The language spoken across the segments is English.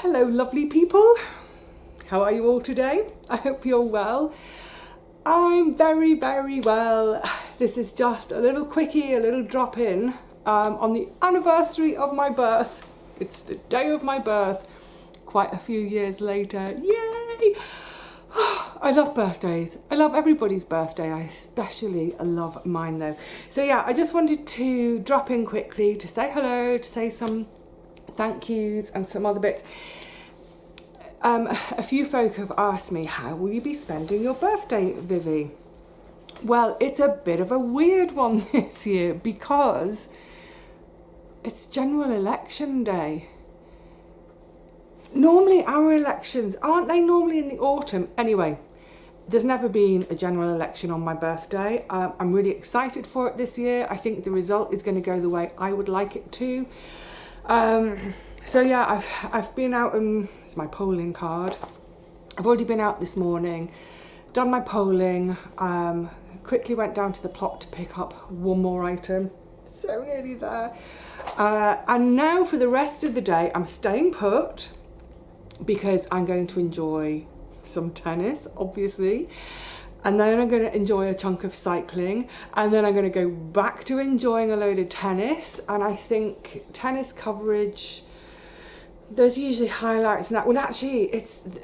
Hello lovely people, how are you all today? I hope you're well. I'm very well. This is just a little quickie, a little drop in on the anniversary of my birth. It's the day of my birth, quite a few years later, yay! I love birthdays. I love everybody's birthday. I especially love mine though. So yeah, I just wanted to drop in quickly to say hello, to say some thank yous and some other bits. A few folk have asked me, how will you be spending your birthday, Vivi? Well, it's a bit of a weird one this year because it's general election day. Normally our elections, aren't they normally in the autumn? Anyway, there's never been a general election on my birthday. I'm really excited for it this year. I think the result is going to go the way I would like it to. So yeah, I've been out and it's my polling card. I've already been out this morning, done my polling, quickly went down to the plot to pick up one more item. So nearly there. And now for the rest of the day, I'm staying put because I'm going to enjoy some tennis, obviously. And then I'm going to enjoy a chunk of cycling. And then I'm going to go back to enjoying a load of tennis. And I think tennis coverage, there's usually highlights and that. Well, actually,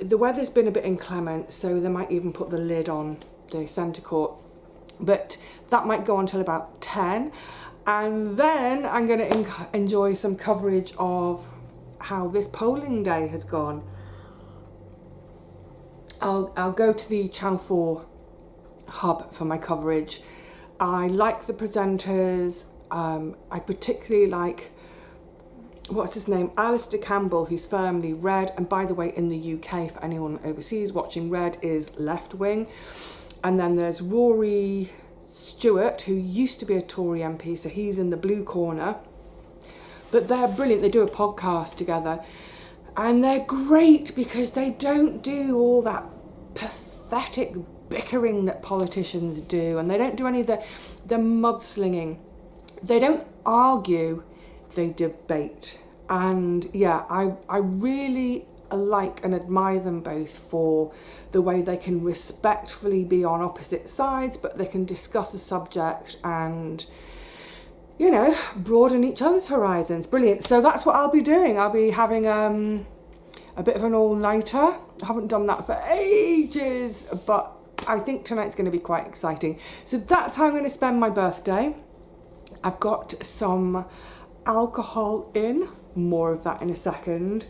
the weather's been a bit inclement, so they might even put the lid on the centre court. But that might go on till about 10. And then I'm going to enjoy some coverage of how this polling day has gone. I'll go to the Channel 4 hub for my coverage. I like the presenters. I particularly like, what's his name? Alistair Campbell, who's firmly red. And by the way, in the UK, for anyone overseas watching, red is left wing. And then there's Rory Stewart, who used to be a Tory MP, so he's in the blue corner. But they're brilliant. They do a podcast together. And they're great because they don't do all that pathetic bickering that politicians do. And they don't do any of the mudslinging. They don't argue, they debate. And yeah, I really like and admire them both for the way they can respectfully be on opposite sides, but they can discuss a subject and, you know, broaden each other's horizons. Brilliant. So that's what I'll be doing. I'll be having a bit of an all-nighter. I haven't done that for ages, but I think tonight's going to be quite exciting. So that's how I'm going to spend my birthday. I've got some alcohol in, more of that in a second.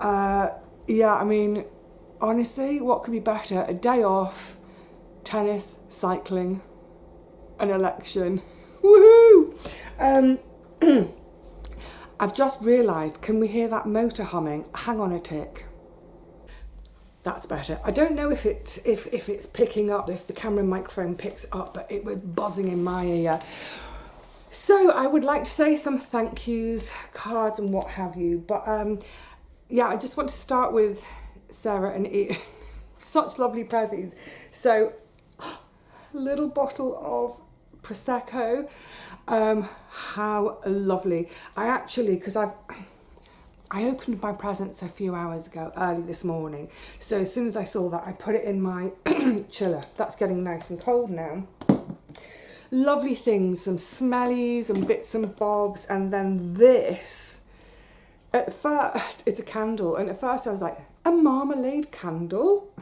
Yeah, I mean, honestly, what could be better? A day off, tennis, cycling, an election. Woohoo! I've just realised, can we hear that motor humming? Hang on a tick. That's better. I don't know if it's picking up, if the camera microphone picks up, but it was buzzing in my ear. So I would like to say some thank yous, cards and what have you. But yeah, I just want to start with Sarah and Ian. Such lovely prezzies. So, little bottle of Prosecco. How lovely. I actually, because I opened my presents a few hours ago, early this morning. So as soon as I saw that, I put it in my chiller. That's getting nice and cold now. Lovely things, some smellies and bits and bobs. And then this, at first, it's a candle. And at first I was like, a marmalade candle?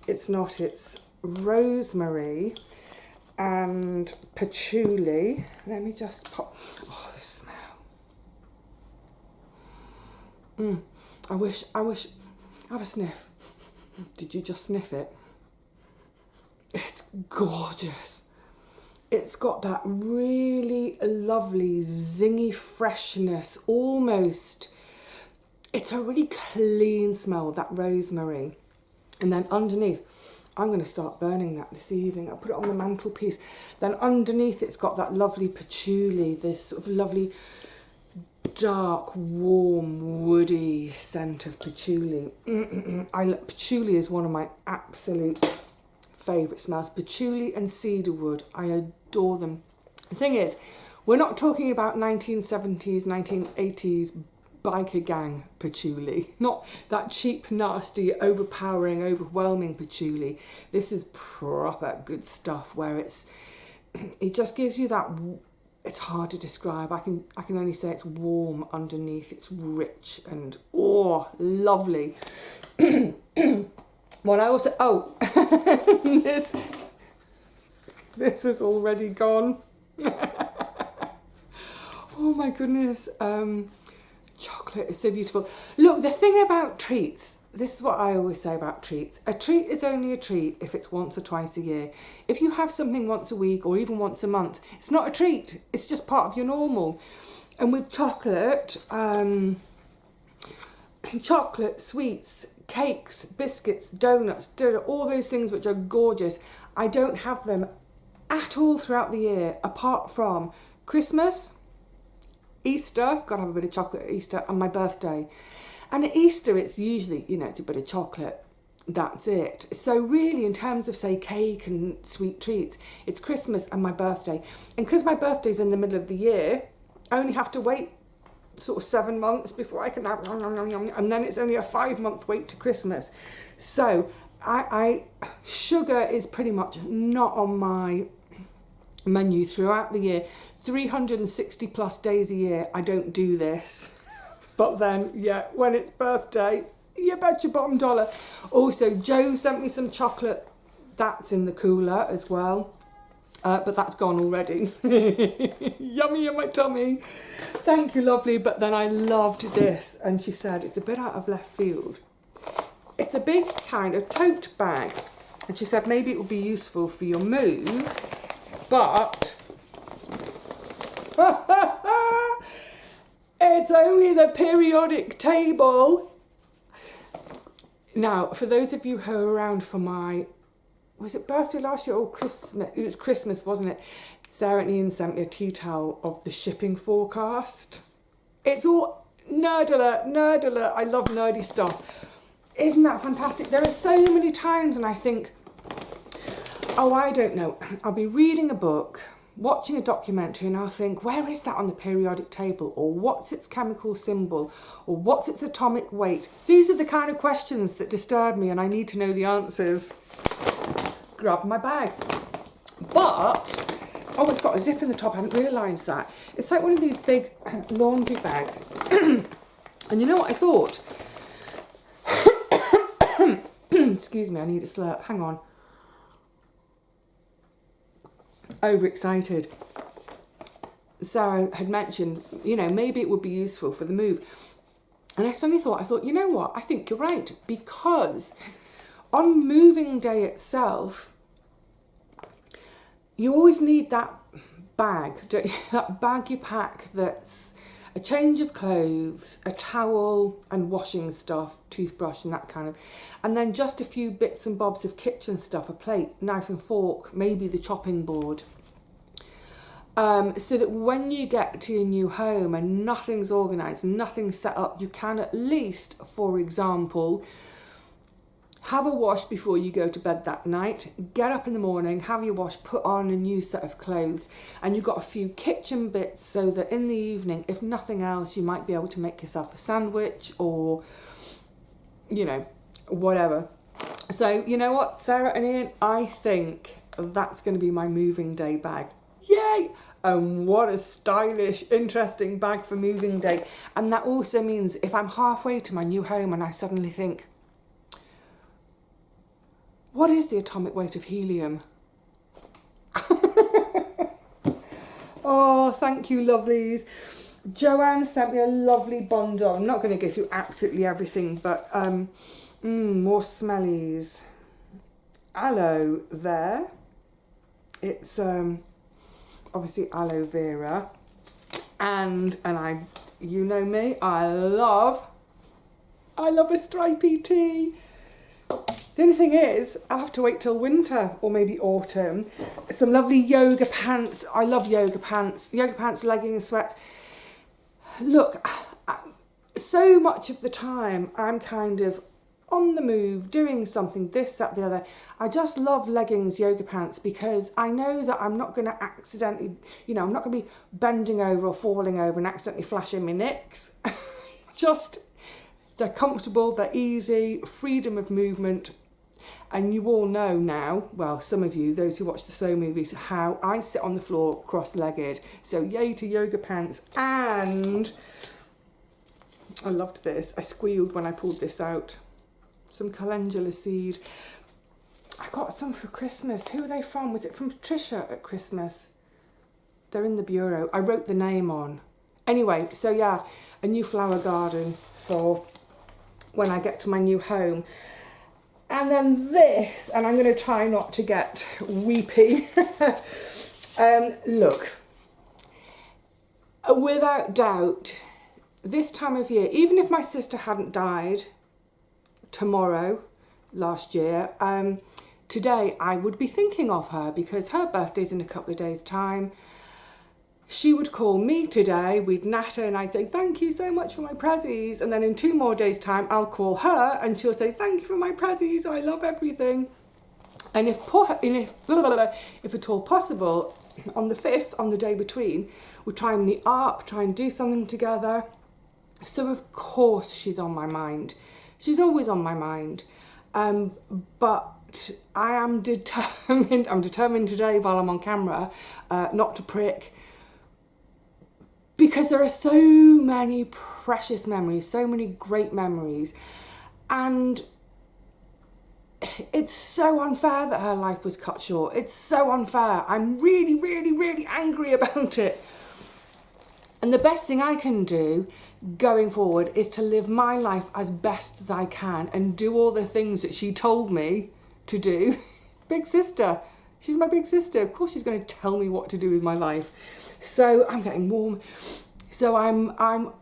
It's not, it's rosemary and patchouli. Let me just pop, oh, the smell. I wish, have a sniff. Did you just sniff it? It's gorgeous. It's got that really lovely zingy freshness, almost. It's a really clean smell, that rosemary. And then underneath, I'm going to start burning that this evening. I'll put it on the mantelpiece. Then underneath it's got that lovely patchouli, this sort of lovely dark, warm, woody scent of patchouli. Patchouli is one of my absolute favourite smells. Patchouli and cedarwood, I adore them. The thing is, we're not talking about 1970s, 1980s biker gang patchouli, not that cheap, nasty, overpowering, overwhelming patchouli. This is proper good stuff where it just gives you that, it's hard to describe. I can only say it's warm underneath, it's rich and lovely. Well, I also, this is already gone. Oh my goodness. Chocolate is so beautiful. Look, the thing about treats, this is what I always say about treats. A treat is only a treat if it's once or twice a year. If you have something once a week or even once a month, it's not a treat. It's just part of your normal. And with chocolate, chocolate, sweets, cakes, biscuits, donuts, all those things which are gorgeous, I don't have them at all throughout the year, apart from Christmas, Easter, gotta have a bit of chocolate at Easter, and my birthday. And at Easter, it's usually, it's a bit of chocolate. That's it. So really, in terms of, say, cake and sweet treats, it's Christmas and my birthday. And because my birthday's in the middle of the year, I only have to wait sort of 7 months before I can have, and then it's only a 5-month wait to Christmas. So sugar is pretty much not on my menu throughout the year. 360 plus days a year, I don't do this. But then, when it's birthday, you bet your bottom dollar. Also, Joe sent me some chocolate. That's in the cooler as well. But that's gone already. Yummy in my tummy. Thank you, lovely. But then I loved this. And she said, it's a bit out of left field. It's a big kind of tote bag. And she said, maybe it would be useful for your move. But it's only the periodic table. Now, for those of you who are around for my, was it birthday last year or Christmas? It was Christmas, wasn't it? Sarah and Ian sent me a tea towel of the shipping forecast. It's all nerd alert. I love nerdy stuff. Isn't that fantastic? There are so many times and I think, I don't know. I'll be reading a book, watching a documentary, and I'll think, where is that on the periodic table? Or what's its chemical symbol? Or what's its atomic weight? These are the kind of questions that disturb me and I need to know the answers. Grab my bag. But, it's got a zip in the top. I hadn't realised that. It's like one of these big laundry bags. And you know what I thought? Excuse me, I need a slurp. Hang on. Overexcited. Sarah had mentioned, maybe it would be useful for the move. And I suddenly thought, you know what? I think you're right. Because on moving day itself, you always need that bag, that bag you pack that's a change of clothes, a towel and washing stuff, toothbrush and that kind of, and then just a few bits and bobs of kitchen stuff, a plate, knife and fork, maybe the chopping board. So that when you get to your new home and nothing's organised, nothing's set up, you can at least, for example, have a wash before you go to bed that night, get up in the morning, have your wash, put on a new set of clothes, and you've got a few kitchen bits so that in the evening, if nothing else, you might be able to make yourself a sandwich or, whatever. So, you know what, Sarah and Ian, I think that's going to be my moving day bag. Yay! And what a stylish, interesting bag for moving day. And that also means if I'm halfway to my new home and I suddenly think, what is the atomic weight of helium? Oh, thank you, lovelies. Joanne sent me a lovely bundle. I'm not going to go through absolutely everything, but more smellies. Aloe there. It's obviously aloe vera. And you know me, I love a stripy tee. The only thing is, I'll have to wait till winter or maybe autumn. Some lovely yoga pants. I love yoga pants. Yoga pants, leggings, sweats. Look, so much of the time I'm kind of on the move, doing something, this, that, the other. I just love leggings, yoga pants, because I know that I'm not going to accidentally, I'm not going to be bending over or falling over and accidentally flashing my nicks. they're comfortable, they're easy, freedom of movement. And you all know now, well, some of you, those who watch the slow movies, how I sit on the floor cross-legged. So yay to yoga pants. And I loved this. I squealed when I pulled this out. Some calendula seed. I got some for Christmas. Who are they from? Was it from Patricia at Christmas? They're in the bureau. I wrote the name on. Anyway, so yeah, a new flower garden for when I get to my new home. And then this, and I'm going to try not to get weepy. Look, without doubt, this time of year, even if my sister hadn't died tomorrow, last year, today I would be thinking of her because her birthday's in a couple of days' time. She would call me today, we'd natter, and I'd say, thank you so much for my presties. And then in 2 more days' time, I'll call her and she'll say, thank you for my presties, I love everything. And if at all possible, on the 5th, on the day between, we'll try and meet up, try and do something together. So of course she's on my mind. She's always on my mind. But I am determined today while I'm on camera, not to prick, because there are so many precious memories, so many great memories, and it's so unfair that her life was cut short. It's so unfair. I'm really, really, really angry about it. And the best thing I can do going forward is to live my life as best as I can and do all the things that she told me to do. Big sister. She's my big sister. Of course she's going to tell me what to do with my life. So I'm getting warm. So I'm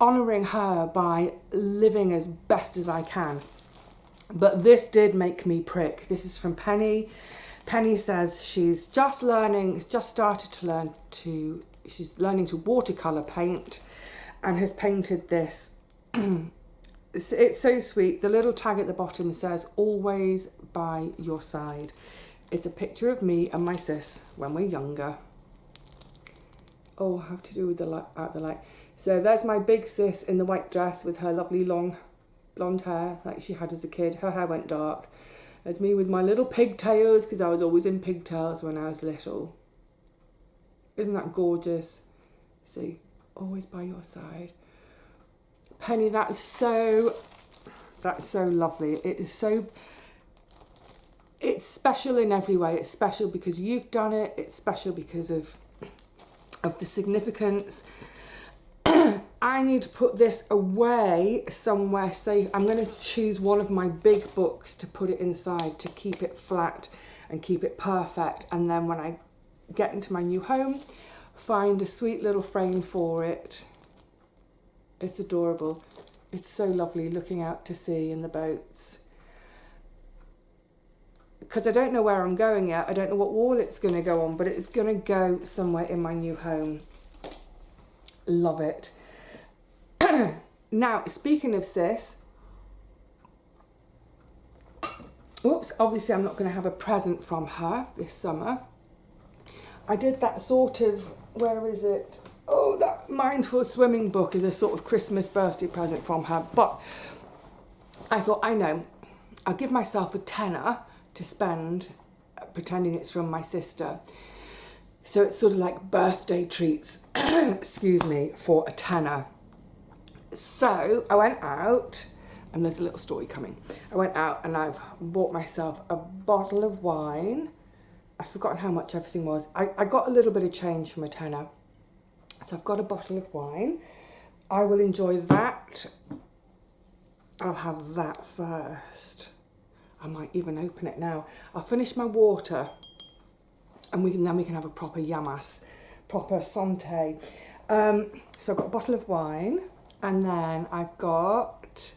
honouring her by living as best as I can. But this did make me prick. This is from Penny. Penny says she's just learning to watercolour paint and has painted this. It's so sweet. The little tag at the bottom says, always by your side. It's a picture of me and my sis when we're younger. Oh, I have to do with the light. So there's my big sis in the white dress with her lovely long blonde hair like she had as a kid. Her hair went dark. There's me with my little pigtails because I was always in pigtails when I was little. Isn't that gorgeous? See, always by your side. Penny, that's so lovely. It is so, it's special in every way. It's special because you've done it. It's special because of the significance. I need to put this away somewhere safe. I'm going to choose one of my big books to put it inside to keep it flat and keep it perfect. And then when I get into my new home, find a sweet little frame for it. It's adorable. It's so lovely looking out to sea in the boats. Because I don't know where I'm going yet. I don't know what wall it's going to go on, but it's going to go somewhere in my new home. Love it. Now, speaking of sis, oops, obviously I'm not going to have a present from her this summer. I did that sort of, where is it? Oh, that Mindful Swimming book is a sort of Christmas birthday present from her. But I thought, I know, I'll give myself a tenner to spend pretending it's from my sister. So it's sort of like birthday treats, excuse me, for a tenner. So I went out, and there's a little story coming. I went out and I've bought myself a bottle of wine. I've forgotten how much everything was. I got a little bit of change from a tenner. So I've got a bottle of wine. I will enjoy that. I'll have that first. I might even open it now. I'll finish my water and then we can have a proper yamas, proper Santé. So I've got a bottle of wine, and then I've got,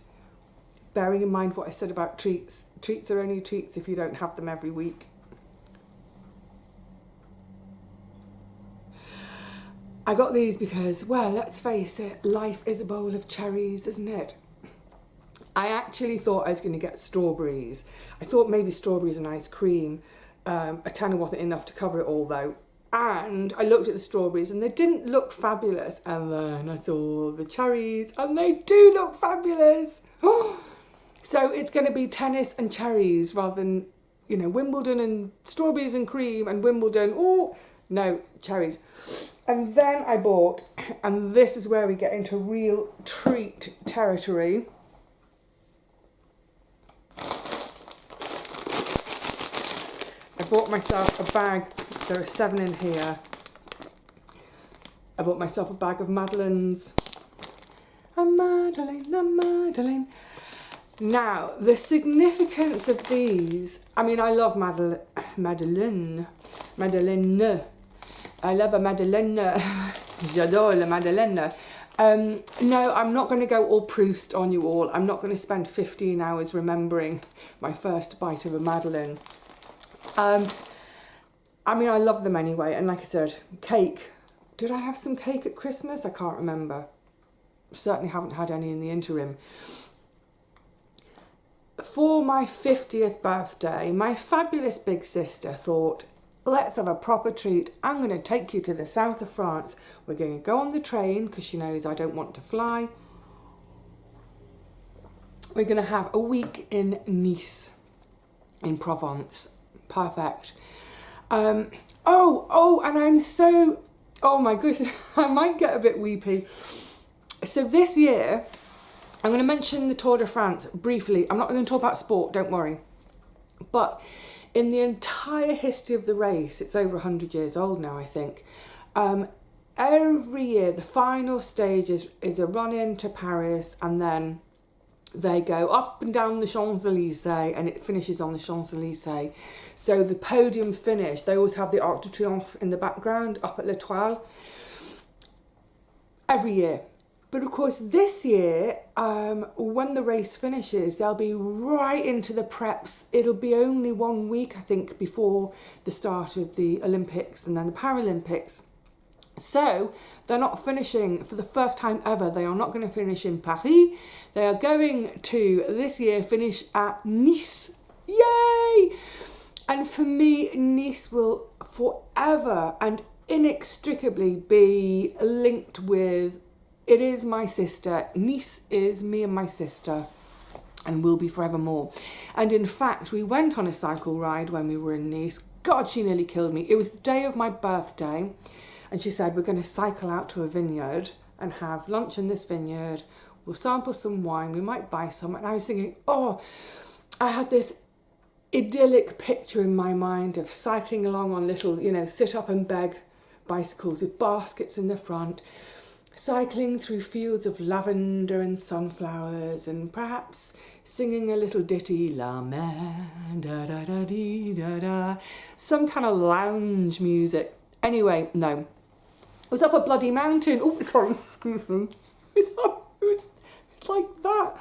bearing in mind what I said about treats, treats are only treats if you don't have them every week. I got these because, well, let's face it, life is a bowl of cherries, isn't it? I actually thought I was going to get strawberries. I thought maybe strawberries and ice cream. A tenner wasn't enough to cover it all, though. And I looked at the strawberries and they didn't look fabulous. And then I saw the cherries and they do look fabulous. So it's going to be tennis and cherries rather than, you know, Wimbledon and strawberries and cream and Wimbledon. Oh, no, cherries. And then I bought, and this is where we get into real treat territory. I bought myself a bag. There are 7 in here. I bought myself a bag of Madeleines. A Madeleine, a Madeleine. Now, the significance of these, I mean, I love Madeleine. I love a Madeleine. J'adore la Madeleine. No, I'm not going to go all Proust on you all. I'm not going to spend 15 hours remembering my first bite of a Madeleine. I mean, I love them anyway. And like I said, cake. Did I have some cake at Christmas? I can't remember. Certainly haven't had any in the interim. For my 50th birthday, my fabulous big sister thought, let's have a proper treat. I'm going to take you to the south of France. We're going to go on the train because she knows I don't want to fly. We're going to have a week in Nice, in Provence. Perfect. And I'm so, oh my goodness, I might get a bit weepy. So this year, I'm going to mention the Tour de France briefly. I'm not going to talk about sport, don't worry. But in the entire history of the race, it's over 100 years old now, I think. Every year, the final stage is a run into Paris, and then they go up and down the Champs-Élysées, and it finishes on the Champs-Élysées. So the podium finish, they always have the Arc de Triomphe in the background, up at L'Étoile. Every year. But of course, this year, when the race finishes, they'll be right into the preps. It'll be only 1 week, I think, before the start of the Olympics and then the Paralympics. So they're not finishing, for the first time ever, they are not going to finish in Paris. They are going to, this year, finish at Nice. Yay! And for me, Nice will forever and inextricably be linked with, it is my sister. Nice is me and my sister, and will be forevermore. And in fact, we went on a cycle ride when we were in Nice. God, she nearly killed me. It was the day of my birthday, and she said, we're going to cycle out to a vineyard and have lunch in this vineyard. We'll sample some wine. We might buy some. And I was thinking, oh, I had this idyllic picture in my mind of cycling along on little, you know, sit up and beg bicycles with baskets in the front, cycling through fields of lavender and sunflowers, and perhaps singing a little ditty, la mer, da da da dee da da, some kind of lounge music. Anyway, no. It was up a bloody mountain. Oh, sorry, excuse me. It was like that.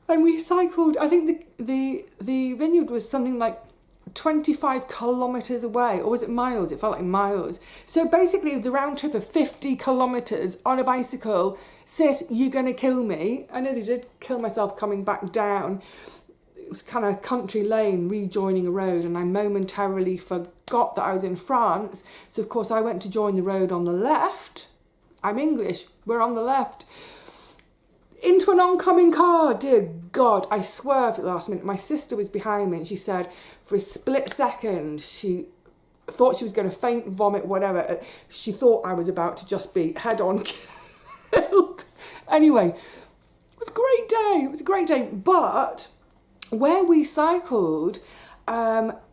And we cycled, I think the vineyard was something like 25 kilometres away, or was it miles? It felt like miles. So basically the round trip of 50 kilometres on a bicycle. Sis, you're going to kill me. I nearly did kill myself coming back down. It was kind of country lane rejoining a road, and I momentarily forgot that I was in France. So of course I went to join the road on the left. I'm English, we're on the left. Into an oncoming car, dear God, I swerved at the last minute. My sister was behind me and she said for a split second, she thought she was going to faint, vomit, whatever. She thought I was about to just be head on killed. Anyway, it was a great day. It was a great day. But where we cycled,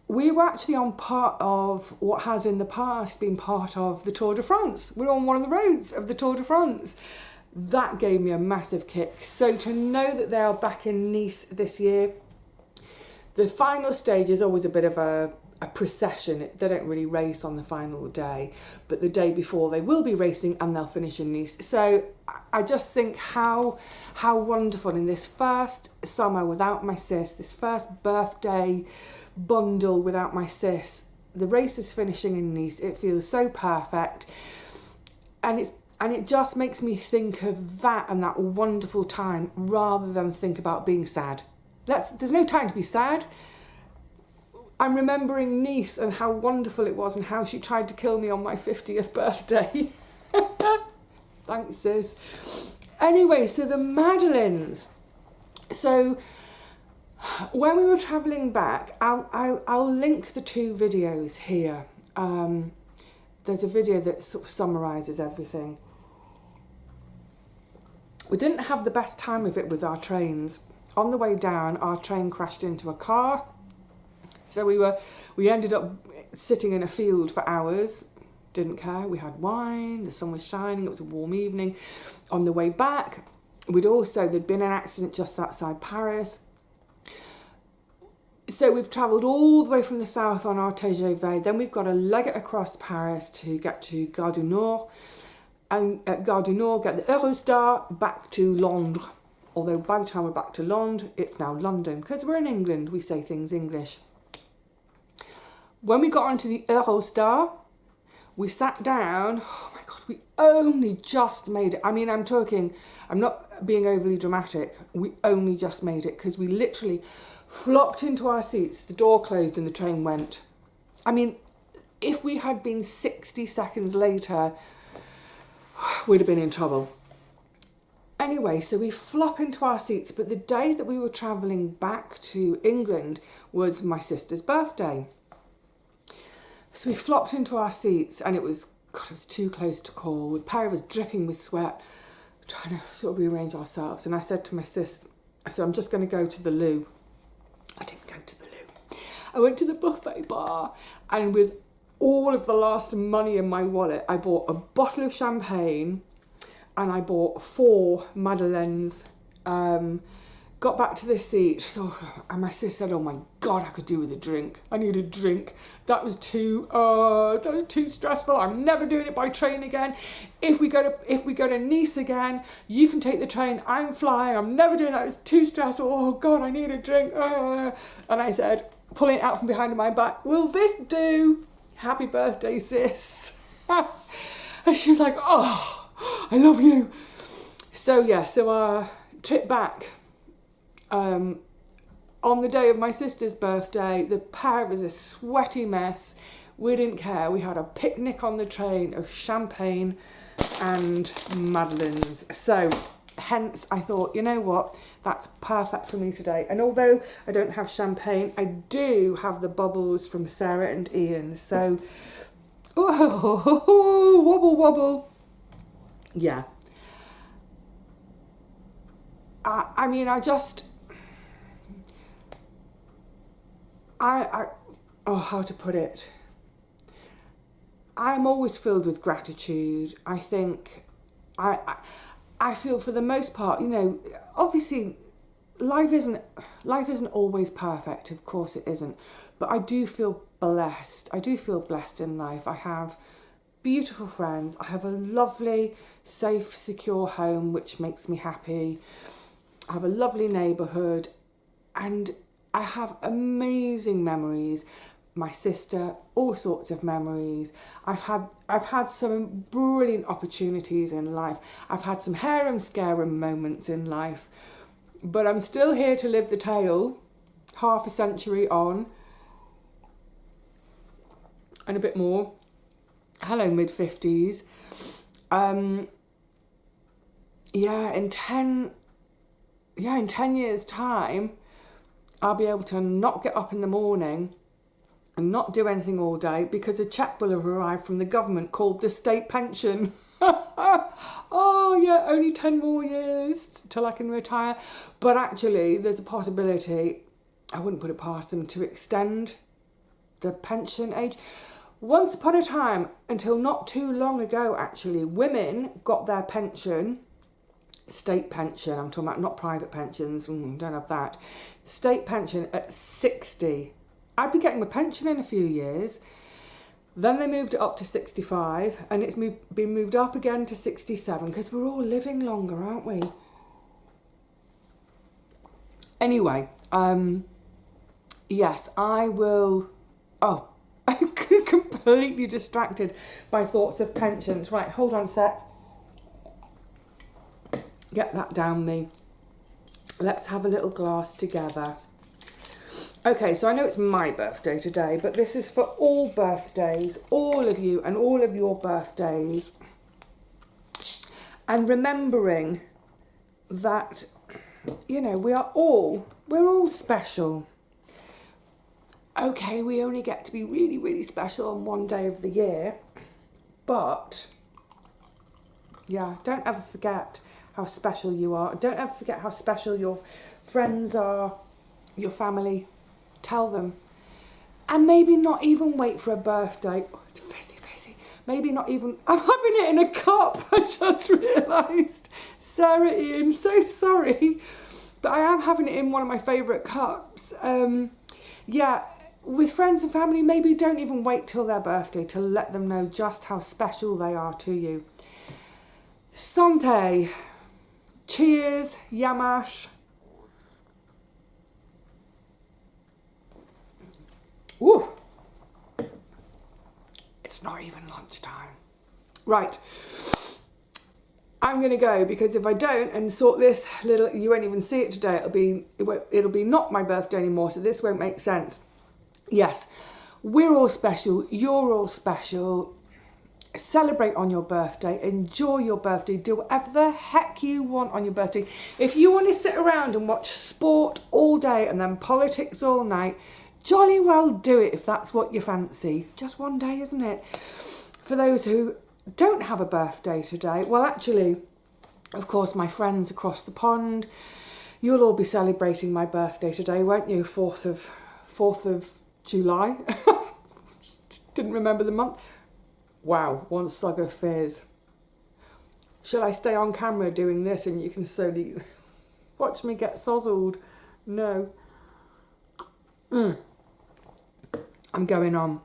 we were actually on part of what has in the past been part of the Tour de France. We're on one of the roads of the Tour de France. That gave me a massive kick. So to know that they are back in Nice this year, the final stage is always a bit of a procession. They don't really race on the final day, but the day before they will be racing and they'll finish in Nice. So I just think how wonderful in this first summer without my sis, this first birthday bundle without my sis, the race is finishing in Nice. It feels so perfect, and it just makes me think of that and that wonderful time rather than think about being sad. There's no time to be sad. I'm remembering Nice and how wonderful it was and how she tried to kill me on my 50th birthday. Thanks, sis. Anyway, so the Madeleines. So when we were travelling back, I'll link the two videos here. There's a video that sort of summarises everything. We didn't have the best time of it with our trains. On the way down, our train crashed into a car. So we ended up sitting in a field for hours. Didn't care. We had wine, the sun was shining, it was a warm evening. On the way back, there'd been an accident just outside Paris. So we've travelled all the way from the south on our TGV. Then we've got to leg it across Paris to get to Gare du Nord. And at Gare du Nord, get the Eurostar back to Londres. Although by the time we're back to Londres, it's now London. Because we're in England, we say things English. When we got onto the Eurostar, we sat down. Oh my God, we only just made it. I mean, I'm not being overly dramatic. We only just made it because we literally flopped into our seats. The door closed and the train went. I mean, if we had been 60 seconds later, we'd have been in trouble. Anyway, so we flop into our seats, but the day that we were travelling back to England was my sister's birthday. So we flopped into our seats and it was too close to call. The pair of us dripping with sweat, trying to sort of rearrange ourselves. And I said to my sis, I'm just going to go to the loo. I didn't go to the loo. I went to the buffet bar and with all of the last money in my wallet, I bought a bottle of champagne and I bought 4 Madeleines. Got back to the seat, and my sister said, "Oh my God, I could do with a drink. I need a drink. That was too stressful. I'm never doing it by train again. If we go to Nice again, you can take the train. I'm flying. I'm never doing that. It's too stressful. Oh God, I need a drink." And I said, pulling it out from behind my back, "Will this do? Happy birthday, sis." And she was like, "Oh, I love you." So our trip back. On the day of my sister's birthday, the pair of us a sweaty mess. We didn't care. We had a picnic on the train of champagne and Madeleines. So hence I thought, you know what, that's perfect for me today. And although I don't have champagne, I do have the bubbles from Sarah and Ian. So, wobble wobble. Yeah. I mean, how to put it? I'm always filled with gratitude. I think I feel for the most part, you know, obviously life isn't always perfect. Of course it isn't. But I do feel blessed. I do feel blessed in life. I have beautiful friends. I have a lovely, safe, secure home, which makes me happy. I have a lovely neighbourhood and I have amazing memories. My sister, all sorts of memories. I've had some brilliant opportunities in life. I've had some harem-scarum moments in life. But I'm still here to live the tale, half a century on. And a bit more. Hello, mid-50s. In 10 years' time, I'll be able to not get up in the morning and not do anything all day because a cheque will have arrived from the government called the state pension. Oh yeah, only 10 more years till I can retire. But actually, there's a possibility, I wouldn't put it past them, to extend the pension age. Once upon a time, until not too long ago actually, women got their pension, state pension, I'm talking about not private pensions, don't have that, state pension at 60. I'd be getting my pension in a few years. Then they moved it up to 65 and it's been moved up again to 67 because we're all living longer, aren't we? Anyway, yes, I will... Oh, I'm completely distracted by thoughts of pensions. Right, hold on a sec. Get that down me. Let's have a little glass together. Okay, so I know it's my birthday today, but this is for all birthdays, all of you and all of your birthdays. And remembering that, you know, we're all special. Okay, we only get to be really, really special on one day of the year, but yeah, don't ever forget how special you are. Don't ever forget how special your friends are, your family. Tell them. And maybe not even wait for a birthday. Oh, it's fizzy. Maybe not even... I'm having it in a cup, I just realised. Sarah Ian, so sorry. But I am having it in one of my favourite cups. Yeah, with friends and family, maybe don't even wait till their birthday to let them know just how special they are to you. Santé. Cheers, Yamash. Ooh, it's not even lunchtime. Right, I'm gonna go because if I don't and sort this little, you won't even see it today. It'll be not my birthday anymore, so this won't make sense. Yes, we're all special. You're all special. Celebrate on your birthday. Enjoy your birthday. Do whatever the heck you want on your birthday. If you want to sit around and watch sport all day and then politics all night, jolly well do it if that's what you fancy. Just one day, isn't it? For those who don't have a birthday today, well, actually, of course, my friends across the pond, you'll all be celebrating my birthday today, won't you? 4th of July. Didn't remember the month. Wow, one slug of fizz. Shall I stay on camera doing this and you can slowly watch me get sozzled? No. I'm going on.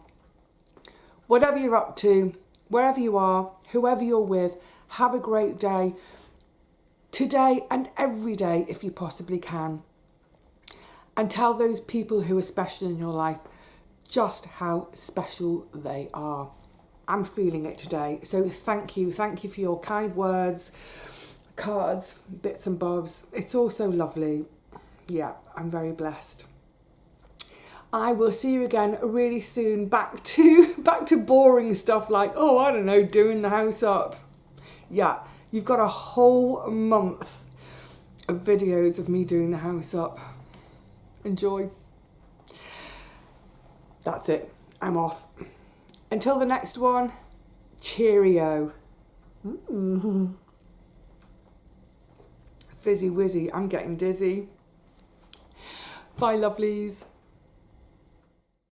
Whatever you're up to, wherever you are, whoever you're with, have a great day. Today and every day if you possibly can. And tell those people who are special in your life just how special they are. I'm feeling it today. So thank you for your kind words, cards, bits and bobs. It's all so lovely. Yeah, I'm very blessed. I will see you again really soon. Back to boring stuff like, oh, I don't know, doing the house up. Yeah, you've got a whole month of videos of me doing the house up. Enjoy. That's it. I'm off. Until the next one, cheerio. Fizzy wizzy, I'm getting dizzy. Bye, lovelies.